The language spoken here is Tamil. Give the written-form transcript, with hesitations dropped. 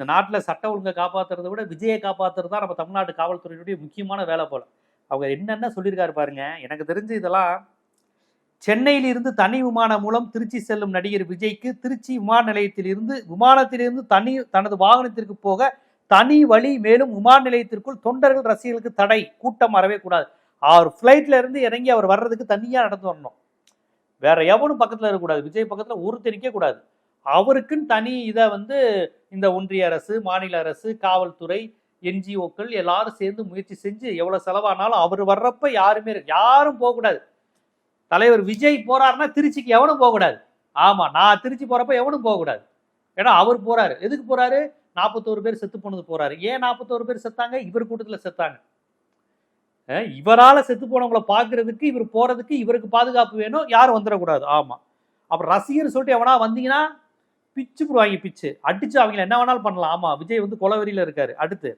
இந்த நாட்டில் சட்ட ஒழுங்கை காப்பாற்றுறதை விட விஜயை காப்பாற்றுறது தான் நம்ம தமிழ்நாட்டு காவல்துறையினுடைய முக்கியமான வேலை போல. அவங்க என்னென்ன சொல்லியிருக்காரு பாருங்க. எனக்கு தெரிஞ்சு இதெல்லாம் சென்னையிலிருந்து தனி விமானம் மூலம் திருச்சி செல்லும் நடிகர் விஜய்க்கு திருச்சி விமான விமானத்திலிருந்து தனது வாகனத்திற்கு போக தனி வழி, மேலும் விமான நிலையத்திற்குள் தொண்டர்கள் ரசிகர்களுக்கு தடை, கூட்டம் வரவே கூடாது. அவர் பிளைட்ல இருந்து இறங்கி அவர் வர்றதுக்கு தனியா நடந்து வரணும், வேற எவனும் பக்கத்துல இருக்கக்கூடாது, விஜய் பக்கத்துல ஒருத்தர் கூடாது. அவருக்குன்னு தனி இதை இந்த ஒன்றிய அரசு, மாநில அரசு, காவல்துறை, என்ஜிஓக்கள் எல்லாரும் சேர்ந்து முயற்சி செஞ்சு எவ்வளவு செலவானாலும் அவர் வர்றப்ப யாரும் போகக்கூடாது. தலைவர் விஜய் போறாருன்னா திருச்சிக்கு எவனும் போகக்கூடாது. ஆமா, நான் திருச்சி போறப்ப எவனும் போகக்கூடாது. ஏன்னா அவர் போறாரு. எதுக்கு போறாரு? 41 பேர் செத்து போனது போறாரு. ஏன் 41 பேர் செத்தாங்க? இவர் கூட்டத்துல செத்தாங்க. இவரால செத்து போனவங்களை பாக்குறதுக்கு இவர் போறதுக்கு இவருக்கு பாதுகாப்பு வேணும், யாரும் வந்துடக்கூடாது. ஆமா, அப்புறம் ரசிகர் சொல்லிட்டு எவனா வந்தீங்கன்னா பிச்சு போடுவாங்க, பிச்சு அடிச்சு அவங்களை என்ன வேணாலும் பண்ணலாம். ஆமா, விஜய் கொலவெறியில இருக்காரு. அடுத்து